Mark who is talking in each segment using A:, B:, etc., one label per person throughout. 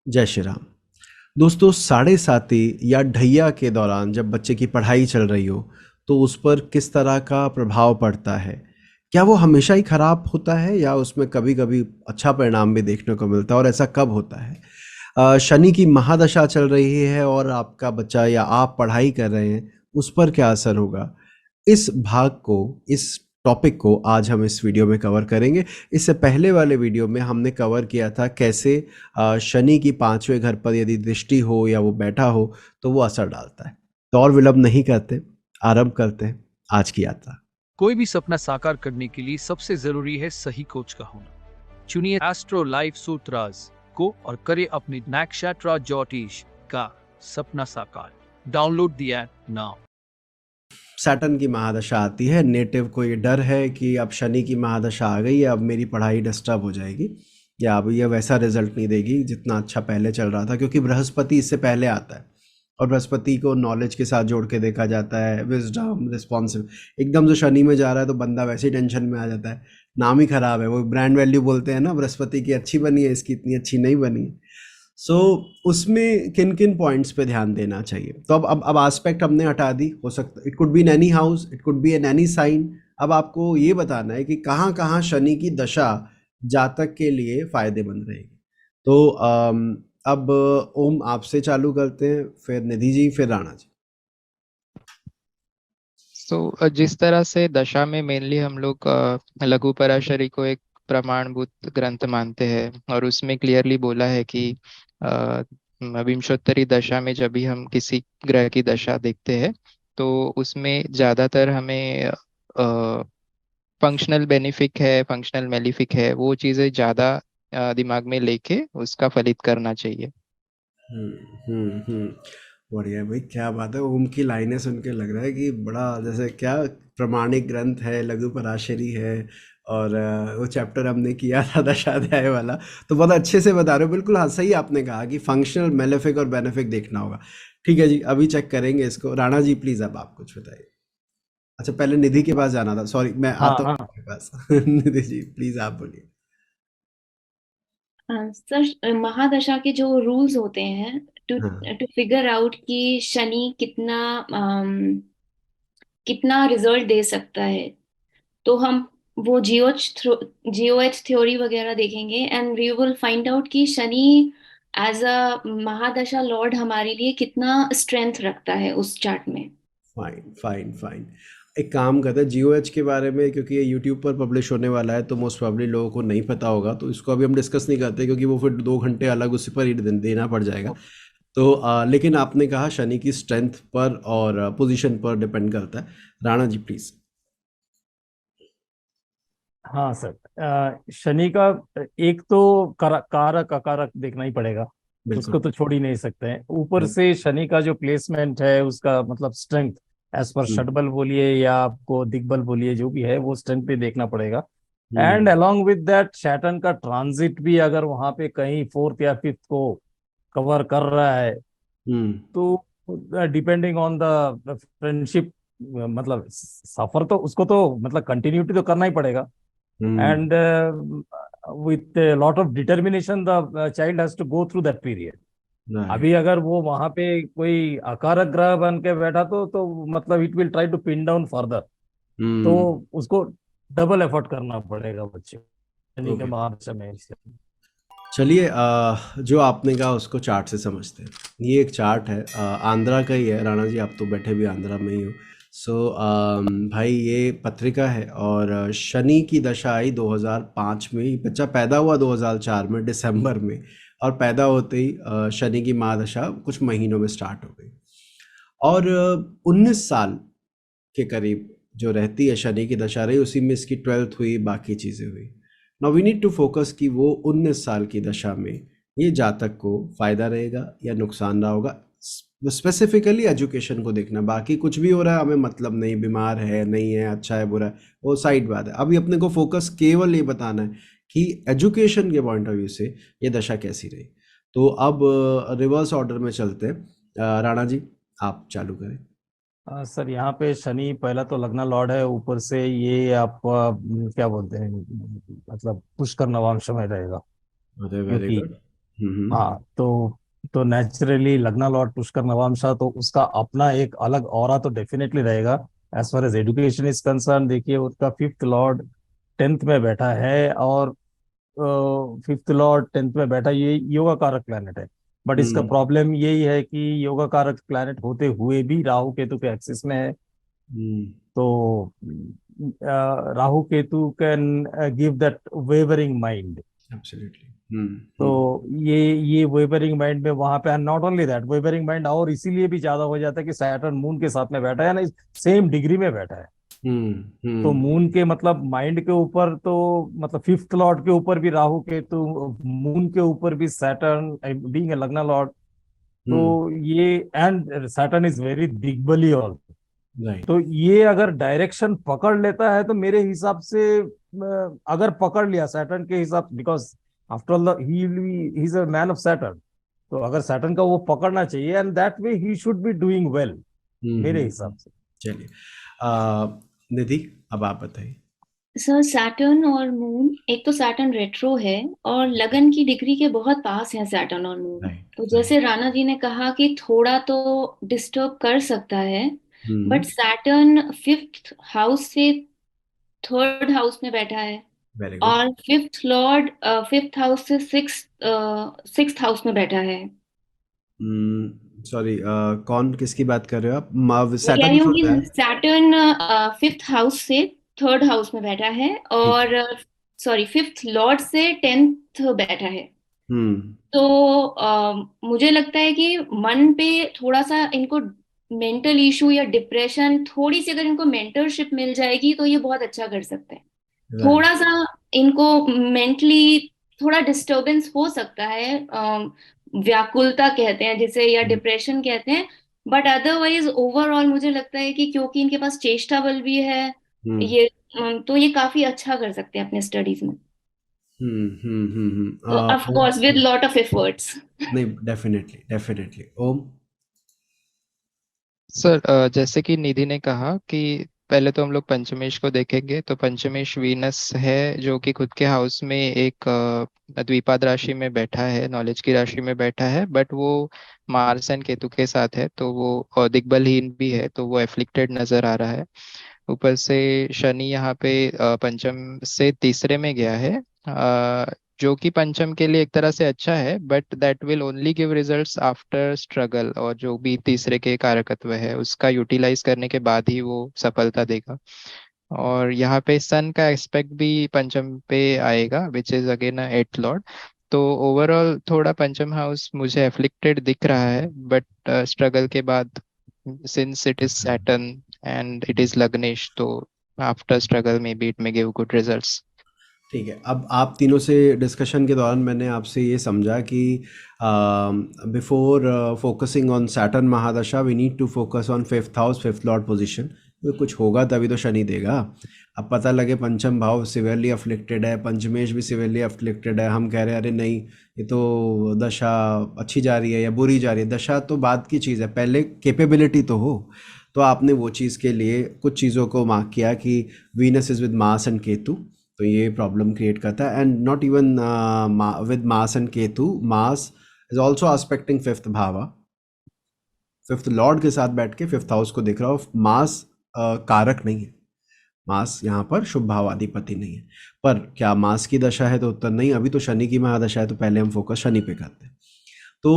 A: जय श्री राम। दोस्तों, साढ़े साती या ढैया के दौरान जब बच्चे की पढ़ाई चल रही हो तो उस पर किस तरह का प्रभाव पड़ता है? क्या वो हमेशा ही खराब होता है या उसमें कभी कभी अच्छा परिणाम भी देखने को मिलता है, और ऐसा कब होता है? शनि की महादशा चल रही है और आपका बच्चा या आप पढ़ाई कर रहे हैं, उस पर क्या असर होगा? इस भाग को, इस टॉपिक को आज हम इस वीडियो में कवर करेंगे। इससे पहले वाले वीडियो में हमने कवर किया था कैसे शनि की पांचवें घर पर यदि दृष्टि हो या वो बैठा हो तो वो असर डालता है। तो और विलंब नहीं करते, आरंभ करते हैं आज की यात्रा।
B: कोई भी सपना साकार करने के लिए सबसे जरूरी है सही कोच का होना। चुनिए एस्ट्रो लाइफ सूत्राज को और करे अपनी नक्षत्र ज्योतिष का सपना साकार। Download the app now.
A: Saturn की महादशा आती है, नेटिव को ये डर है कि अब शनि की महादशा आ गई है, अब मेरी पढ़ाई डिस्टर्ब हो जाएगी या अब ये वैसा रिजल्ट नहीं देगी जितना अच्छा पहले चल रहा था, क्योंकि बृहस्पति इससे पहले आता है और बृहस्पति को नॉलेज के साथ जोड़ के देखा जाता है, विजडम, रिस्पॉन्सिव। एकदम से शनि में जा रहा है तो बंदा वैसे ही टेंशन में आ जाता है, नाम ही खराब है, वो ब्रांड वैल्यू बोलते हैं ना, बृहस्पति की अच्छी बनी है, इसकी इतनी अच्छी नहीं बनी है। सो उसमें किन किन पॉइंट्स पे ध्यान देना चाहिए? तो अब एस्पेक्ट हमने हटा दी, हो सकता it could be in any house, it could be in any sign. अब आपको ये बताना है कि कहाँ कहाँ शनि की दशा जातक के लिए फायदेमंद रहेगी। तो अब ओम आपसे चालू करते हैं, फिर निधि जी, फिर राणा जी।
C: जिस तरह से दशा में मेनली हम लोग लघु पराशरी को एक प्रमाणभूत ग्रंथ मानते हैं और उसमें क्लियरली बोला है कि अ, विंशोत्तरी दशा में जब भी हम किसी ग्रह की दशा देखते हैं तो उसमें ज्यादातर हमें फंक्शनल बेनिफिक है, फंक्शनल मेलिफिक है, वो चीजें ज्यादा दिमाग में लेके उसका फलित करना चाहिए।
A: हम्म। बढ़िया भाई, क्या बात है। ओम की लाइनें सुन के लग रहा है कि बड़ा जैसे क्या प्रमाणिक ग्रंथ है, लघु पराशरी है। और वो चैप्टर हमने किया था दशाध्याय वाला। तो बहुत अच्छे से बता रहे हो, बिल्कुल। हाँ, सही आपने कहा कि फंक्शनल, मेलेफिक और बेनिफिक देखना होगा। ठीक है जी, अभी चेक करेंगे इसको। राणा जी प्लीज, अब आप कुछ बताइए। अच्छा, पहले निधि के पास जाना था, सॉरी, मैं
D: हाँ
A: आता हूँ
D: हाँ।
A: आपके पास। निधि जी प्लीज आप बोलिए।
E: सर, महादशा के जो रूल्स होते हैं टू
A: हाँ।
E: टू फिगर आउट कि शनि कितना कितना रिजल्ट दे सकता है, तो हम वो जीओएच थ्योरी वगैरह देखेंगे and we will find out कि Shani as a mahadasha lord हमारे लिए कितना स्ट्रेंथ रखता है उस चार्ट में।
A: Fine fine fine. एक काम करते हैं जीओएच के बारे में, क्योंकि ये यूट्यूब पर पब्लिश होने वाला है तो मोस्ट प्रॉब्ली लोगों को नहीं पता होगा, तो इसको अभी हम डिस्कस नहीं करते क्योंकि वो फिर 2 घंटे अलग उसी पर ही देना पड़ जाएगा। तो लेकिन आपने कहा शनि की स्ट्रेंथ पर और पोजीशन पर डिपेंड करता है। राणा जी प्लीज।
D: हाँ सर, शनि का एक तो कारक अकारक देखना ही पड़ेगा। उसको
A: बिल्कुल।
D: तो छोड़ ही नहीं सकते हैं। ऊपर
A: बिल्कुल।
D: से शनि का जो प्लेसमेंट है उसका मतलब स्ट्रेंथ, एज पर
A: हम्म।
D: षटबल बोलिए या आपको दिग्बल बोलिए, जो भी है वो स्ट्रेंथ पे देखना पड़ेगा। And
A: hmm.
D: Along with that Saturn का ट्रांजिट भी अगर वहां पे कहीं फोर्थ या फिफ्थ को कवर कर रहा है
A: हम्म।
D: तो डिपेंडिंग ऑन द फ्रेंडशिप, मतलब सफर तो उसको तो मतलब कंटिन्यूटी तो करना ही पड़ेगा।
A: Hmm.
D: And with lot of determination the child has to go through that period.
A: Right.
D: अभी अगर वो वहां पे कोई आकारक ग्रह बन के बैठा तो मतलब it will try to pin down further. तो
A: हम्म।
D: उसको डबल एफर्ट करना पड़ेगा बच्चे शनि के
A: ओके।
D: महादशा में।
A: चलिए, जो आपने कहा उसको चार्ट से समझते हैं। ये एक चार्ट है, आंध्रा का ही है। राणा जी, आप तो बैठे भी आंध्रा में ही हो। सो भाई, ये पत्रिका है और शनि की दशा आई 2005 में। बच्चा पैदा हुआ 2004 में दिसंबर में, और पैदा होते ही शनि की महादशा कुछ महीनों में स्टार्ट हो गई। और 19 साल के करीब जो रहती है शनि की दशा रही, उसी में इसकी 12th हुई, बाकी चीज़ें हुई। Now we need to focus कि वो 19 साल की दशा में ये जातक को फायदा रहेगा या नुकसान रहा होगा। स्पेसिफिकली एजुकेशन को देखना, बाकी कुछ भी हो रहा है हमें मतलब नहीं, बीमार है नहीं है, अच्छा है बुरा है, वो साइड बात है। अभी अपने को फोकस केवल ये बताना है कि एजुकेशन के पॉइंट ऑफ व्यू से ये दशा कैसी रही। तो अब रिवर्स ऑर्डर में चलते हैं। राणा जी, आप चालू करें।
D: सर, यहाँ पे शनि पहला तो लग्न लॉर्ड है, ऊपर से ये आपका क्या बोलते हैं, मतलब पुष्कर नवांश में रहेगा।
A: अरे वेरी
D: क्योंकि
A: गुड।
D: हाँ, तो नेचुरली लग्ना लॉर्ड पुष्कर नवामशा, तो उसका अपना एक अलग ऑरा तो डेफिनेटली रहेगा। As far as education is concerned, देखिए उसका फिफ्थ लॉर्ड टेंथ में बैठा है, और फिफ्थ लॉर्ड टेंथ में बैठा, ये योगा कारक प्लैनेट है। बट इसका
A: हम्म
D: प्रॉब्लम यही है कि योगा कारक प्लैनेट होते हुए भी राहु केतु के एक्सिस में है।
A: हम्म
D: तो Rahu Ketu can give that wavering mind.
A: Absolutely
D: तो ये वेवरिंग माइंड में वहां पे, not only that wavering mind, और इसीलिए भी ज्यादा हो जाता है कि सैटर्न मून के साथ में बैठा है ना, सेम डिग्री में बैठा है। तो
A: हम्म
D: मून के मतलब माइंड के ऊपर, तो मतलब फिफ्थ लॉर्ड के ऊपर भी राहु केतु, मून के ऊपर भी सैटर्न बीइंग ए लग्ना लॉर्ड।
A: हम्म
D: तो ये, and Saturn is very digbali also.
A: Right
D: तो ये अगर डायरेक्शन पकड़ लेता है तो मेरे हिसाब से, अगर पकड़ लिया सैटर्न के हिसाब, because after all he is a man of Saturn, तो अगर सैटर्न का वो पकड़ना चाहिए, and that way he should be doing well, मेरे हिसाब से।
A: चलिए निधि अब आप बताइए।
E: सर सैटर्न और मून, एक तो सैटर्न रेट्रो है और लगन की डिग्री के बहुत पास है सैटर्न और मून।
A: राइट
E: तो
A: राइट
E: जैसे राणा जी ने कहा कि थोड़ा तो डिस्टर्ब कर सकता है,
A: हम्म
E: बट सैटर्न फिफ्थ हाउस से थर्ड हाउस में बैठा है,
A: वेरी गुड
E: और फिफ्थ लॉर्ड फिफ्थ हाउस से सिक्स्थ हाउस में बैठा है।
A: सॉरी कौन किसकी बात कर रहे हो आप?
E: मैं कह
A: सैटर्न
E: रही
A: ही
E: हूँ
A: होता है।
E: कि सैटर्न फिफ्थ हाउस से थर्ड हाउस में बैठा है,
A: ठीक
E: और सॉरी फिफ्थ लॉर्ड से टेंथ बैठा है।
A: हम्म
E: तो मुझे लगता है कि मन पे थोड़ा सा इनको मेंटल इशू या डिप्रेशन, थोड़ी सी अगर इनको मेंटरशिप मिल जाएगी तो ये बहुत अच्छा कर सकते हैं।
A: राइट
E: थोड़ा सा इनको मेंटली थोड़ा डिस्टरबेंस हो सकता है, व्याकुलता कहते हैं जिसे, या डिप्रेशन कहते हैं। बट अदरवाइज ओवरऑल मुझे लगता है कि क्योंकि इनके पास चेष्टा बल भी है,
A: हम्म
E: ये तो ये काफी अच्छा कर सकते हैं अपने स्टडीज में। तो of
A: um
E: course with lot of efforts.
A: नहीं डेफिनेटली डेफिनेटली ओम
C: सर जैसे कि निधि ने कहा कि पहले तो हम लोग पंचमेश को देखेंगे, तो पंचमेश वीनस है जो कि खुद के हाउस में एक द्विपाद राशि में बैठा है, नॉलेज की राशि में बैठा है, बट वो मार्स एंड केतु के साथ है, तो वो दिग्बलहीन भी है, तो वो एफ्लिक्टेड नजर आ रहा है। ऊपर से शनि यहाँ पे पंचम से तीसरे में गया है, जो कि पंचम के लिए एक तरह से अच्छा है, but that will only give results after struggle, और जो भी तीसरे के कारकत्व है उसका यूटिलाइज करने के बाद ही वो सफलता देगा। और यहाँ पे सन का एस्पेक्ट भी पंचम पे आएगा, which is again eighth lord. तो ओवरऑल थोड़ा पंचम हाउस मुझे एफ्लिक्टेड दिख रहा है, बट स्ट्रगल के बाद, since it is Saturn and it is lagnesh, तो after struggle may be it may give good results.
A: ठीक है। अब आप तीनों से डिस्कशन के दौरान मैंने आपसे ये समझा कि before focusing on Saturn mahadasha we need to focus on fifth house, fifth lord position. तो कुछ होगा तभी तो शनि देगा। अब पता लगे पंचम भाव सिवियरली अफ्लिक्टेड है, पंचमेश भी सिवियरली अफ्लिक्टेड है, हम कह रहे हैं अरे नहीं ये तो दशा अच्छी जा रही है या बुरी जा रही है। दशा तो बाद की चीज़ है, पहले कैपेबिलिटी तो हो। तो आपने वो चीज़ के लिए कुछ चीज़ों को मार्क किया कि Venus is with Mars and Ketu, तो ये प्रॉब्लम क्रिएट करता है। And not even with Mars and Ketu, Mars is also aspecting fifth bhava, fifth lord के साथ बैठ के फिफ्थ हाउस को देख रहा हो। मार्स कारक नहीं है, मार्स यहाँ पर शुभ भावाधिपति नहीं है। पर क्या मार्स की दशा है? तो उत्तर नहीं। अभी तो शनि की महादशा है, तो पहले हम फोकस शनि पे करते हैं। तो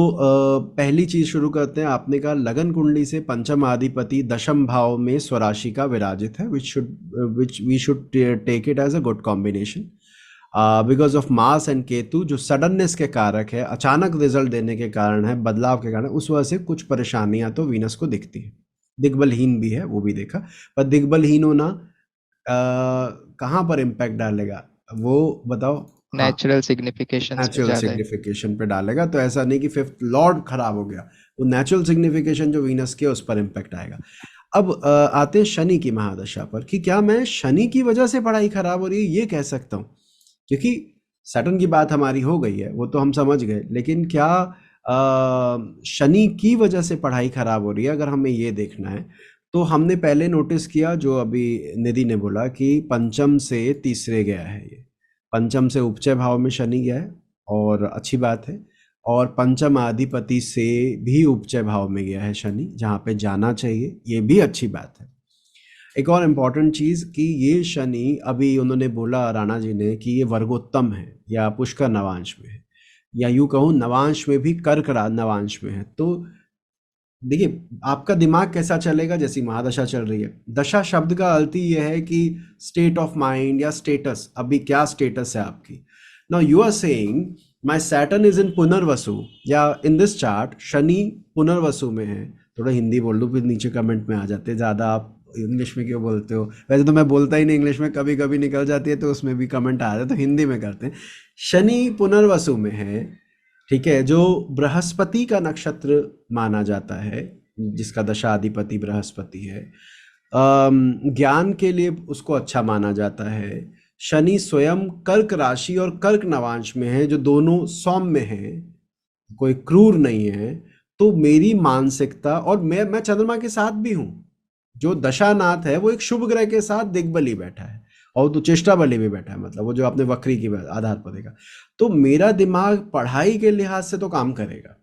A: पहली चीज शुरू करते हैं। आपने कहा लगन कुंडली से पंचम अधिपति दशम भाव में स्वराशि का विराजित है, which we should take it as a good combination because of Mars and Ketu, जो सडननेस के कारक है, अचानक रिजल्ट देने के कारण है, बदलाव के कारण, उस वजह से कुछ परेशानियां तो वीनस को दिखती है। दिग्बलहीन भी है, वो भी देखा। पर दिग्बलहीन होना कहाँ पर इम्पैक्ट डालेगा वो बताओ। हाँ,
C: नेचुरल सिग्निफिकेशंस पे
A: नेचुरल
C: ज्यादा है।
A: सिग्निफिकेशन पे डालेगा। तो ऐसा नहीं कि फिफ्थ लॉर्ड खराब हो गया, वो नेचुरल सिग्निफिकेशन जो वीनस के, उस पर इम्पैक्ट आएगा। अब आते हैं शनि की महादशा पर कि क्या मैं शनि की वजह से पढ़ाई खराब हो रही है ये कह सकता हूँ? क्योंकि सैटर्न की बात हमारी हो गई है, वो तो हम समझ गए, लेकिन क्या शनि की वजह से पढ़ाई खराब हो रही है? अगर हमें ये देखना है तो हमने पहले नोटिस किया, जो अभी निधि ने बोला कि पंचम से तीसरे गया है, ये पंचम से उपचय भाव में शनि गया है, और अच्छी बात है। और पंचम अधिपति से भी उपचय भाव में गया है शनि, जहाँ पे जाना चाहिए, ये भी अच्छी बात है। एक और इम्पॉर्टेंट चीज़ कि ये शनि, अभी उन्होंने बोला राणा जी ने कि ये वर्गोत्तम है या पुष्कर नवांश में है, या यूँ कहूँ नवांश में भी कर्क नवांश में है। तो देखिए आपका दिमाग कैसा चलेगा, जैसी महादशा चल रही है। दशा शब्द का अर्थ ही ये है कि स्टेट ऑफ माइंड या स्टेटस, अभी क्या स्टेटस है आपकी। Now you are saying my Saturn is in Punarvasu, या in this chart Shani Punarvasu में है। थोड़ा हिंदी बोल दो, फिर नीचे कमेंट में आ जाते हैं, ज़्यादा आप इंग्लिश में क्यों बोलते हो। वैसे तो मैं बोलता ही नहीं इंग्लिश में, कभी कभी निकल जाती है तो उसमें भी कमेंट आ जाए, तो हिंदी में करते हैं। शनि पुनर्वसु में है, ठीक है, जो बृहस्पति का नक्षत्र माना जाता है, जिसका दशाधिपति बृहस्पति है। ज्ञान के लिए उसको अच्छा माना जाता है। शनि स्वयं कर्क राशि और कर्क नवांश में है, जो दोनों सौम्य है, कोई क्रूर नहीं है। तो मेरी मानसिकता, और मैं चंद्रमा के साथ भी हूँ, जो दशानाथ है वो एक शुभ ग्रह के साथ दिग्बली बैठा है, और तो चेष्टा बली भी बैठा है, मतलब वो जो आपने वक्री की आधार पर देखा। तो मेरा दिमाग पढ़ाई के लिहाज से तो काम करेगा,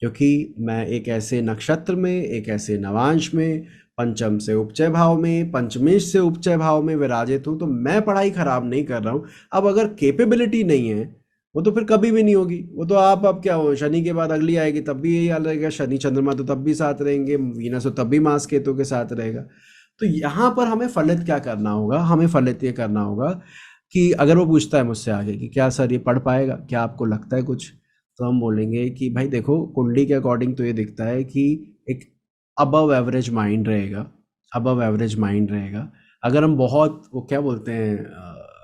A: क्योंकि मैं एक ऐसे नक्षत्र में, एक ऐसे नवांश में, पंचम से उपचय भाव में, पंचमेश से उपचय भाव में विराजित हूँ, तो मैं पढ़ाई खराब नहीं कर रहा हूँ। अब अगर कैपेबिलिटी नहीं है, वो तो फिर कभी भी नहीं होगी। वो तो आप अब क्या हो, शनि के बाद अगली आएगी तब भी यही हाल रहेगा, शनि चंद्रमा तो तब भी साथ रहेंगे, वीनस तो तब भी मास केतु के साथ रहेगा। तो यहाँ पर हमें फलित क्या करना होगा, हमें फलित ये करना होगा कि अगर वो पूछता है मुझसे आगे कि क्या सर ये पढ़ पाएगा, क्या आपको लगता है कुछ, तो हम बोलेंगे कि भाई देखो, कुंडली के अकॉर्डिंग तो ये दिखता है कि एक अबव एवरेज माइंड रहेगा, अबव एवरेज माइंड रहेगा। अगर हम बहुत, वो क्या बोलते हैं,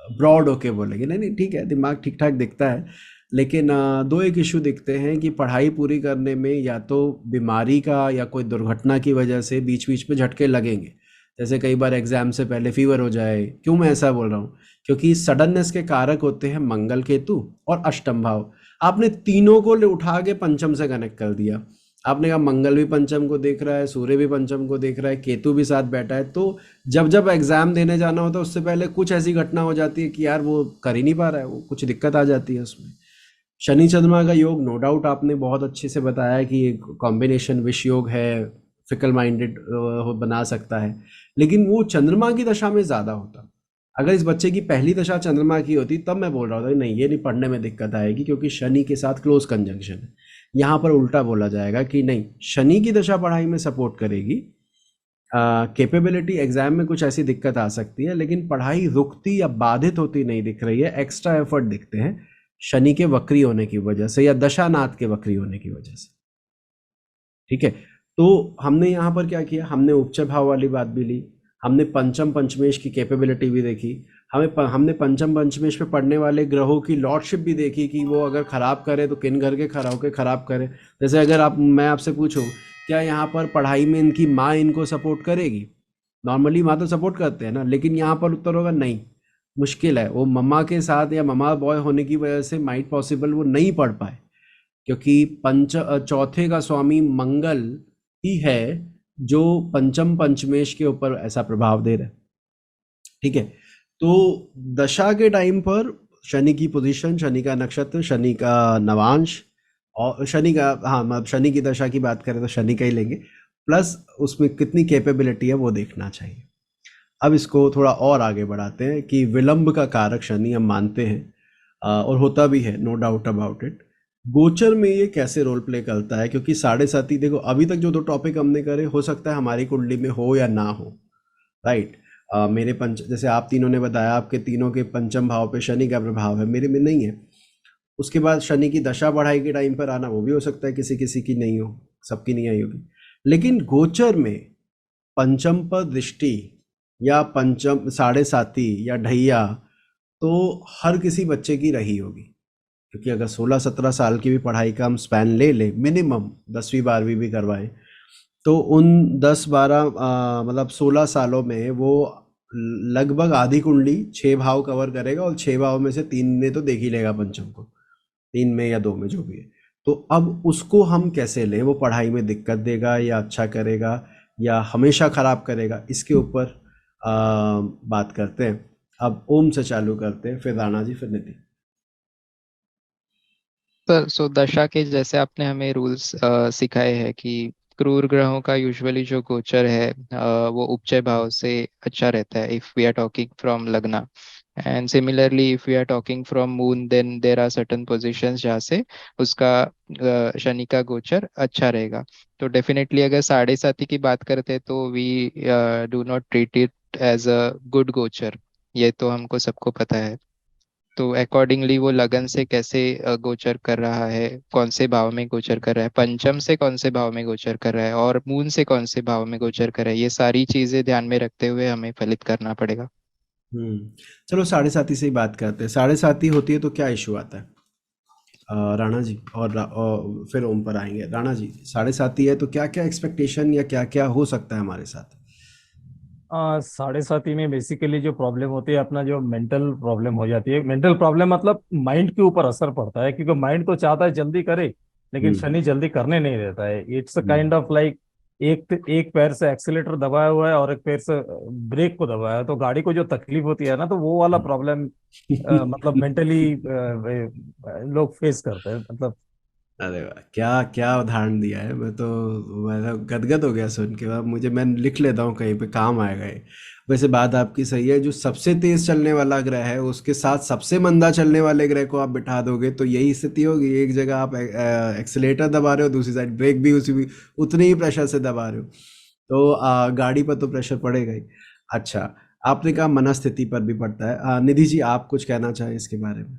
A: ब्रॉड होके बोलेंगे, नहीं नहीं ठीक है, दिमाग ठीक ठाक दिखता है, लेकिन दो एक इशू दिखते हैं कि पढ़ाई पूरी करने में या तो बीमारी का या कोई दुर्घटना की वजह से बीच बीच में झटके लगेंगे। जैसे कई बार एग्जाम से पहले फीवर हो जाए। क्यों मैं ऐसा बोल रहा हूँ, क्योंकि सडननेस के कारक होते हैं मंगल केतु और अष्टम भाव। आपने तीनों को उठा के पंचम से कनेक्ट कर दिया। आपने कहा मंगल भी पंचम को देख रहा है, सूर्य भी पंचम को देख रहा है, केतु भी साथ बैठा है। तो जब जब एग्जाम देने जाना होता है उससे पहले कुछ ऐसी घटना हो जाती है कि यार वो कर ही नहीं पा रहा है, वो कुछ दिक्कत आ जाती है उसमें। शनि चंद्रमा का योग नो डाउट आपने बहुत अच्छे से बताया कि एक कॉम्बिनेशन विष योग है, फिकल माइंडेड बना सकता है, लेकिन वो चंद्रमा की दशा में ज़्यादा होता। अगर इस बच्चे की पहली दशा चंद्रमा की होती तब मैं बोल रहा था नहीं, ये नहीं पढ़ने में दिक्कत आएगी, क्योंकि शनि के साथ क्लोज कंजंक्शन है। यहाँ पर उल्टा बोला जाएगा कि नहीं, शनि की दशा पढ़ाई में सपोर्ट करेगी, कैपेबिलिटी एग्जाम में कुछ ऐसी दिक्कत आ सकती है, लेकिन पढ़ाई रुकती या बाधित होती नहीं दिख रही है। एक्स्ट्रा एफर्ट दिखते हैं शनि के वक्री होने की वजह से या दशानाथ के वक्री होने की वजह से। ठीक है, तो हमने यहाँ पर क्या किया, हमने उपचय भाव वाली बात भी ली, हमने पंचम पंचमेश की कैपेबिलिटी भी देखी, हमने पंचम पंचमेश पे पढ़ने वाले ग्रहों की लॉर्डशिप भी देखी कि वो अगर खराब करे तो किन घर के खराब करे। जैसे अगर मैं आपसे पूछूं क्या यहाँ पर पढ़ाई में इनकी माँ इनको सपोर्ट करेगी, नॉर्मली माँ तो सपोर्ट करते हैं ना, लेकिन यहाँ पर उत्तर होगा नहीं, मुश्किल है। वो मम्मा के साथ या मम्मा बॉय होने की वजह से माइट पॉसिबल वो नहीं पढ़ पाए, क्योंकि चौथे का स्वामी मंगल ही है जो पंचम पंचमेश के ऊपर ऐसा प्रभाव दे रहा है। ठीक है, तो दशा के टाइम पर शनि की पोजीशन, शनि का नक्षत्र, शनि का नवांश और शनि का, हाँ मतलब शनि की दशा की बात करें तो शनि का ही लेंगे, प्लस उसमें कितनी कैपेबिलिटी है वो देखना चाहिए। अब इसको थोड़ा और आगे बढ़ाते हैं कि विलंब का कारक शनि हम मानते हैं, और होता भी है, नो डाउट अबाउट इट। गोचर में ये कैसे रोल प्ले करता है, क्योंकि 7.5 देखो अभी तक जो दो टॉपिक हमने करे, हो सकता है हमारी कुंडली में हो या ना हो, राइट। मेरे जैसे आप तीनों ने बताया आपके तीनों के पंचम भाव पे शनि का प्रभाव है, मेरे में नहीं है। उसके बाद शनि की दशा बढ़ाई के टाइम पर आना, वो भी हो सकता है किसी किसी की नहीं हो, सबकी नहीं आई होगी। लेकिन गोचर में पंचम पर दृष्टि या पंचम 7.5 या ढैया तो हर किसी बच्चे की रही होगी, क्योंकि अगर 16-17 साल की भी पढ़ाई का हम स्पैन ले लें, मिनिमम 10वीं 12वीं भी करवाएं, तो उन 10-12 मतलब 16 सालों में वो लगभग आधी कुंडली 6 भाव कवर करेगा, और 6 भाव में से 3 में तो देख ही लेगा पंचम को, 3 में या 2 में जो भी है। तो अब उसको हम कैसे लें, वो पढ़ाई में दिक्कत देगा या अच्छा करेगा या हमेशा खराब करेगा, इसके ऊपर बात करते हैं। अब ओम से चालू करते हैं, फिर राणा जी, फिर नितिन।
C: सो दशा के जैसे आपने हमें रूल्स सिखाए हैं कि क्रूर ग्रहों का यूजुअली जो गोचर है वो उपचय भाव से अच्छा रहता है if we are talking from lagna. And similarly if we are talking from moon then there are certain positions जहाँ से उसका शनि का गोचर अच्छा रहेगा। तो डेफिनेटली अगर साढ़े साथी की बात करते हैं तो we do not treat it as a good gochar, ये तो हमको सबको पता है। तो अकॉर्डिंगली वो लगन से कैसे गोचर कर रहा है, कौन से भाव में गोचर कर रहा है, पंचम से कौन से भाव में गोचर कर रहा है और मून से कौन से भाव में गोचर कर रहा है, ये सारी चीजें ध्यान में रखते हुए हमें फलित करना पड़ेगा।
A: चलो साढ़े साथी से ही बात करते हैं। साढ़े साथी होती है तो क्या इशू आता है? राणा जी और फिर ओम पर आएंगे। राणा जी, साढ़े साथी है तो क्या क्या एक्सपेक्टेशन या क्या क्या हो सकता है हमारे साथ?
D: साढ़े साथी में बेसिकली जो प्रॉब्लम होती है अपना जो मेंटल प्रॉब्लम हो जाती है। मेंटल प्रॉब्लम मतलब माइंड के ऊपर असर पड़ता है, क्योंकि माइंड तो चाहता है जल्दी करे लेकिन
A: हम्म
D: शनि जल्दी करने नहीं देता है। It's
A: hmm
D: kind of like एक पैर से एक्सीलेटर दबाया हुआ है और एक पैर से ब्रेक को दबाया है, तो गाड़ी को जो तकलीफ होती है ना, तो वो वाला प्रॉब्लम मतलब मेंटली लोग फेस करते हैं मतलब।
A: अरे वाह, क्या क्या उदाहरण दिया है! मैं तो गदगद हो गया सुन के। अब मुझे, मैं लिख लेता हूँ कहीं पे, काम आएगा ये। वैसे बात आपकी सही है, जो सबसे तेज चलने वाला ग्रह है उसके साथ सबसे मंदा चलने वाले ग्रह को आप बिठा दोगे तो यही स्थिति होगी। एक जगह आप एक्सीलेटर दबा रहे हो, दूसरी साइड ब्रेक भी उतनी ही प्रेशर से दबा रहे हो, तो गाड़ी पर तो प्रेशर पड़ेगा ही। अच्छा, आपने कहा मनस्थिति पर भी पड़ता है। निधि जी, आप कुछ कहना चाहें इसके बारे में?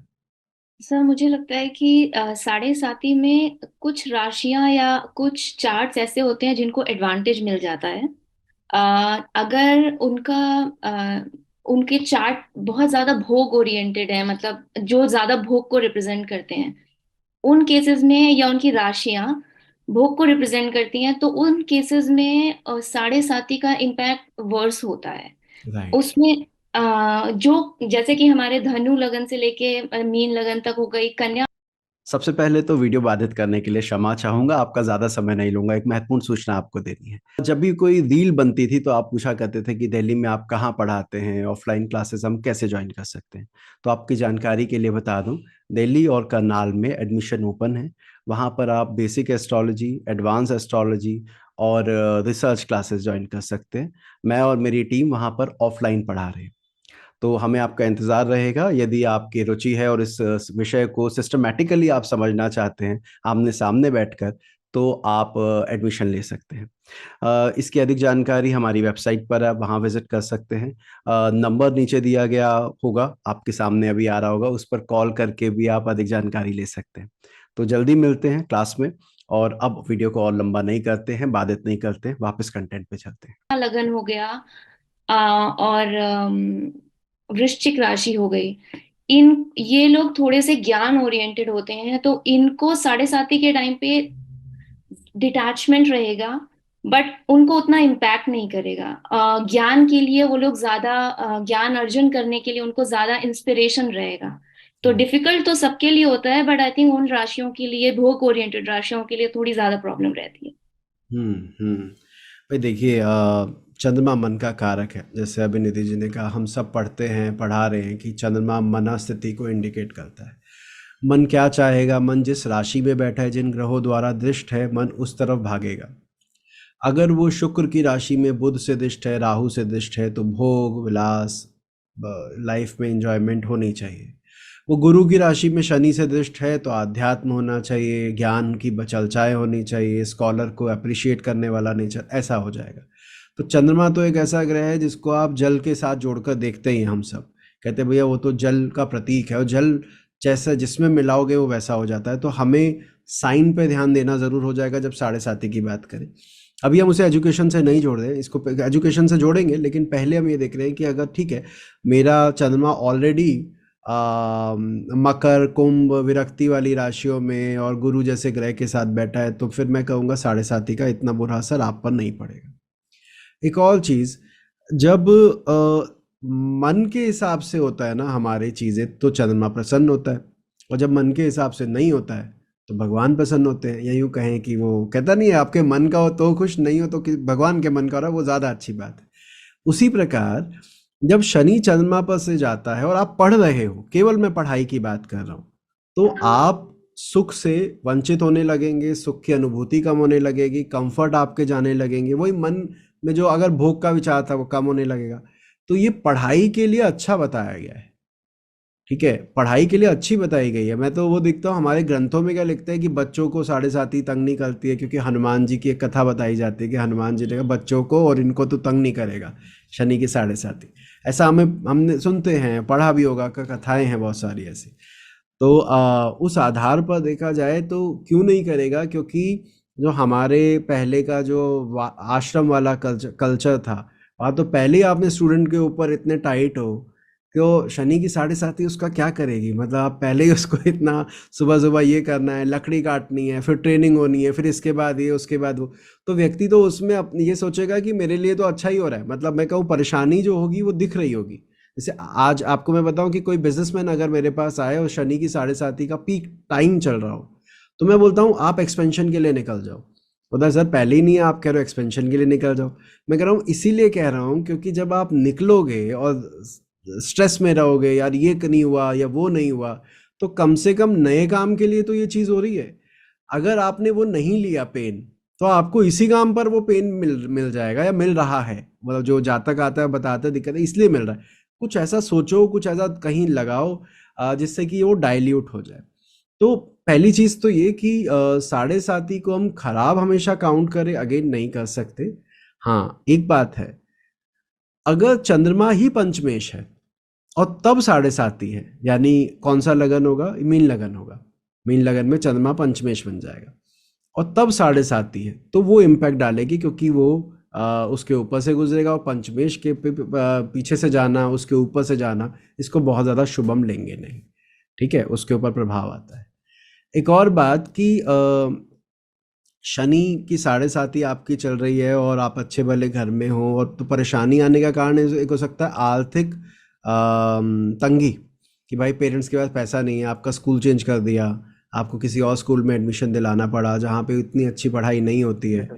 E: सर मुझे लगता है कि साढ़े साती में कुछ राशियां या कुछ चार्ट्स ऐसे होते हैं जिनको एडवांटेज मिल जाता है। अगर उनके चार्ट बहुत ज्यादा भोग ओरिएंटेड है, मतलब जो ज्यादा भोग को रिप्रेजेंट करते हैं, उन केसेस में, या उनकी राशियां भोग को रिप्रेजेंट करती हैं, तो उन केसेस में साढ़े साती का इम्पैक्ट वर्स होता है।
A: राइट।
E: उसमें जो जैसे कि हमारे धनु लगन से लेके मीन लगन तक हो गई, कन्या।
A: सबसे पहले तो वीडियो बाधित करने के लिए क्षमा चाहूंगा, आपका ज़्यादा समय नहीं लूंगा। एक महत्वपूर्ण सूचना आपको देनी है। जब भी कोई रील बनती थी तो आप पूछा करते थे कि दिल्ली में आप कहाँ पढ़ाते हैं, ऑफलाइन क्लासेस हम कैसे ज्वाइन कर सकते हैं। तो आपकी जानकारी के लिए बता दूं, दिल्ली और करनाल में एडमिशन ओपन है। वहाँ पर आप बेसिक एस्ट्रोलॉजी, एडवांस एस्ट्रोलॉजी और रिसर्च क्लासेस ज्वाइन कर सकते हैं। मैं और मेरी टीम वहाँ पर ऑफलाइन पढ़ा रहे हैं, तो हमें आपका इंतज़ार रहेगा। यदि आपकी रुचि है और इस विषय को सिस्टमैटिकली आप समझना चाहते हैं, आमने-सामने बैठकर, तो आप एडमिशन ले सकते हैं। इसकी अधिक जानकारी हमारी वेबसाइट पर है, आप वहाँ विज़िट कर सकते हैं। नंबर नीचे दिया गया होगा, आपके सामने अभी आ रहा होगा, उस पर कॉल करके भी आप अधिक जानकारी ले सकते हैं। तो जल्दी मिलते हैं क्लास में, और अब वीडियो को और लंबा नहीं करते हैं, बाधित नहीं करते हैं, वापस कंटेंट पे चलते हैं।
E: लगन हो गया, और वृश्चिक राशि हो गई। इन ये लोग थोड़े से ज्ञान ओरिएंटेड होते हैं, तो इनको साढ़े साती के टाइम पे डिटैचमेंट रहेगा, बट उनको उतना इम्पैक्ट नहीं करेगा। ज्ञान के लिए वो लोग ज्यादा, ज्ञान अर्जन करने के लिए उनको ज्यादा इंस्पिरेशन रहेगा। तो
A: हुँ।
E: डिफिकल्ट तो सबके लिए होता है, बट आई थिंक उन राशियों के लिए, भोग ओरिएंटेड राशियों के लिए थोड़ी ज्यादा प्रॉब्लम रहती है।
A: हुँ। भाई देखिए, चंद्रमा मन का कारक है। जैसे अभी निधि जी ने कहा, हम सब पढ़ते हैं, पढ़ा रहे हैं कि चंद्रमा मनस्थिति को इंडिकेट करता है। मन क्या चाहेगा, मन जिस राशि में बैठा है, जिन ग्रहों द्वारा दृष्ट है, मन उस तरफ भागेगा। अगर वो शुक्र की राशि में बुध से दृष्ट है, राहु से दृष्ट है, तो भोग, विलास, लाइफ में एंजॉयमेंट होनी चाहिए। वो गुरु की राशि में शनि से दृष्ट है तो आध्यात्म होना चाहिए, ज्ञान की चर्चाएँ होनी चाहिए, स्कॉलर को अप्रिशिएट करने वाला नेचर, ऐसा हो जाएगा। तो चंद्रमा तो एक ऐसा ग्रह है जिसको आप जल के साथ जोड़कर देखते ही हैं। हम सब कहते हैं भैया वो तो जल का प्रतीक है, और जल जैसा जिसमें मिलाओगे वो वैसा हो जाता है। तो हमें साइन पे ध्यान देना ज़रूर हो जाएगा जब साढ़े साथी की बात करें। अभी हम उसे एजुकेशन से नहीं जोड़ रहे हैं, इसको एजुकेशन से जोड़ेंगे, लेकिन पहले हम ये देख रहे हैं कि अगर ठीक है, मेरा चंद्रमा ऑलरेडी मकर, कुंभ, विरक्ति वाली राशियों में और गुरु जैसे ग्रह के साथ बैठा है, तो फिर मैं कहूँगा साढ़े साथी का इतना बुरा असर आप पर नहीं पड़ेगा। एक और चीज़, जब मन के हिसाब से होता है ना हमारी चीज़ें, तो चंद्रमा प्रसन्न होता है, और जब मन के हिसाब से नहीं होता है तो भगवान प्रसन्न होते हैं। या यूँ कहें कि वो कहता नहीं है, आपके मन का हो तो खुश, नहीं हो तो कि भगवान के मन का हो रहा है, वो ज़्यादा अच्छी बात है। उसी प्रकार जब शनि चंद्रमा पर से जाता है और आप पढ़ रहे हो, केवल मैं पढ़ाई की बात कर रहा हूँ, तो आप सुख से वंचित होने लगेंगे, सुख की अनुभूति कम होने लगेगी, कंफर्ट आपके जाने लगेंगे, वही मन में जो अगर भोग का विचार था वो कम होने लगेगा। तो ये पढ़ाई के लिए अच्छा बताया गया है, ठीक है, पढ़ाई के लिए अच्छी बताई गई है। मैं तो वो देखता हूँ हमारे ग्रंथों में क्या लिखते हैं कि बच्चों को साढ़े साती तंग नहीं करती है, क्योंकि हनुमान जी की एक कथा बताई जाती है कि हनुमान जी ने कहा बच्चों को और इनको तो तंग नहीं करेगा शनि की साढ़े साती। ऐसा हमने सुनते हैं, पढ़ा भी होगा, कथाएं हैं बहुत सारी ऐसी। तो उस आधार पर देखा जाए तो क्यों नहीं करेगा, क्योंकि जो हमारे पहले का जो आश्रम वाला कल्चर था, वहाँ तो पहले ही आपने स्टूडेंट के ऊपर इतने टाइट हो कि वो शनि की साढ़े साती उसका क्या करेगी, मतलब आप पहले ही उसको इतना सुबह सुबह ये करना है, लकड़ी काटनी है, फिर ट्रेनिंग होनी है, फिर इसके बाद ये, उसके बाद वो, तो व्यक्ति तो उसमें अपनी ये सोचेगा कि मेरे लिए तो अच्छा ही हो रहा है, मतलब मैं कहूँ परेशानी जो होगी वो दिख रही होगी। जैसे आज आपको मैं बताऊं कि कोई बिजनेसमैन अगर मेरे पास आए और शनि की साढ़े साती का पीक टाइम चल रहा हो, तो मैं बोलता हूं आप एक्सपेंशन के लिए निकल जाओ। बोलता है सर पहले ही नहीं है, आप कह रहे हो एक्सपेंशन के लिए निकल जाओ। मैं कह रहा हूँ इसीलिए कह रहा हूँ क्योंकि जब आप निकलोगे और स्ट्रेस में रहोगे, यार ये नहीं हुआ या वो नहीं हुआ, तो कम से कम नए काम के लिए तो ये चीज़ हो रही है। अगर आपने वो नहीं लिया पेन, तो आपको इसी काम पर वो पेन मिल जाएगा या मिल रहा है, मतलब जो जातक आता है बताता है दिक्कत है इसलिए मिल रहा है। कुछ ऐसा सोचो, कुछ ऐसा कहीं लगाओ जिससे कि वो डाइल्यूट हो जाए। तो पहली चीज तो ये कि साढ़े साती को हम खराब हमेशा काउंट करें, अगेन नहीं कर सकते। हाँ एक बात है, अगर चंद्रमा ही पंचमेश है और तब साढ़े साती है, यानी कौन सा लगन होगा, मीन लगन होगा, मीन लगन में चंद्रमा पंचमेश बन जाएगा और तब साढ़े साती है, तो वो इम्पैक्ट डालेगी, क्योंकि वो उसके ऊपर से गुजरेगा और पंचमेश के पीछे से जाना, उसके ऊपर से जाना, इसको बहुत ज़्यादा शुभम लेंगे नहीं, ठीक है, उसके ऊपर प्रभाव आता है। एक और बात कि शनि की साढ़े साती आपकी चल रही है और आप अच्छे भले घर में हो, और तो परेशानी आने का कारण एक हो सकता है आर्थिक तंगी, कि भाई पेरेंट्स के पास पैसा नहीं है, आपका स्कूल चेंज कर दिया, आपको किसी और स्कूल में एडमिशन दिलाना पड़ा जहाँ पे इतनी अच्छी पढ़ाई नहीं होती है।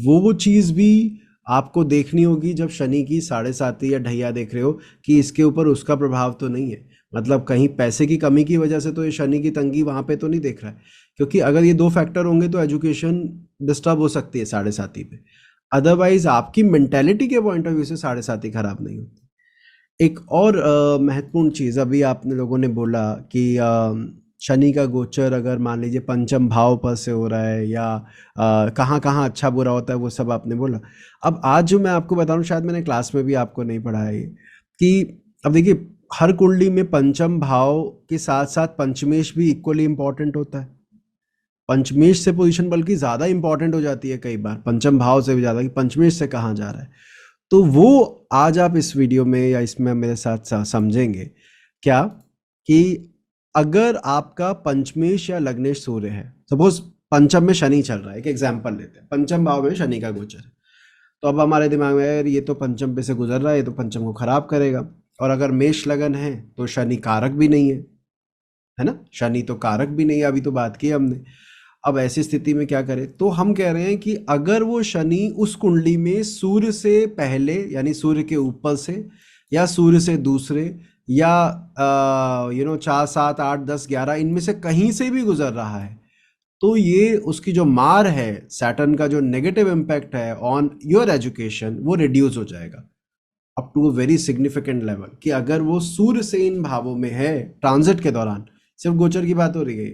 A: वो चीज़ भी आपको देखनी होगी जब शनि की साढ़े साती या ढैया देख रहे हो कि इसके ऊपर उसका प्रभाव तो नहीं है, मतलब कहीं पैसे की कमी की वजह से तो ये शनि की तंगी वहाँ पे तो नहीं देख रहा है, क्योंकि अगर ये दो फैक्टर होंगे तो एजुकेशन डिस्टर्ब हो सकती है साढ़े साती पे, अदरवाइज आपकी मेंटेलिटी के पॉइंट ऑफ व्यू से साढ़े साती खराब नहीं होती। एक और महत्वपूर्ण चीज़, अभी आपने लोगों ने बोला कि शनि का गोचर अगर मान लीजिए पंचम भाव पर से हो रहा है या कहाँ कहाँ अच्छा बुरा होता है, वो सब आपने बोला। अब आज जो मैं आपको बता रहा हूँ, शायद मैंने क्लास में भी आपको नहीं पढ़ाया है, कि अब देखिए हर कुंडली में पंचम भाव के साथ साथ पंचमेश भी इक्वली इंपॉर्टेंट होता है। पंचमेश से पोजीशन बल्कि ज़्यादा इंपॉर्टेंट हो जाती है कई बार, पंचम भाव से भी ज़्यादा, कि पंचमेश से कहाँ जा रहा है। तो वो आज आप इस वीडियो में या इसमें मेरे साथ समझेंगे क्या, कि अगर आपका पंचमेश या लग्नेश सूर्य है, सपोज पंचम में शनि चल रहा है, एक एग्जांपल लेते हैं, पंचम भाव में शनि का गोचर है, तो अब हमारे दिमाग में यार ये तो पंचम पे से गुजर रहा है, ये तो पंचम को खराब करेगा। और अगर मेष लगन है तो शनि कारक भी नहीं है ना, शनि तो कारक भी नहीं है, अभी तो बात की हमने। अब ऐसी स्थिति में क्या करें, तो हम कह रहे हैं कि अगर वो शनि उस कुंडली में सूर्य से पहले, यानी सूर्य के ऊपर से या सूर्य से दूसरे, या 4 7 8 10 11 इनमें से कहीं से भी गुजर रहा है, तो ये उसकी जो मार है, सैटर्न का जो नेगेटिव इम्पैक्ट है ऑन योर एजुकेशन, वो रिड्यूस हो जाएगा up to a very significant level. कि अगर वो सूर्य से इन भावों में है ट्रांजिट के दौरान, सिर्फ गोचर की बात हो रही है,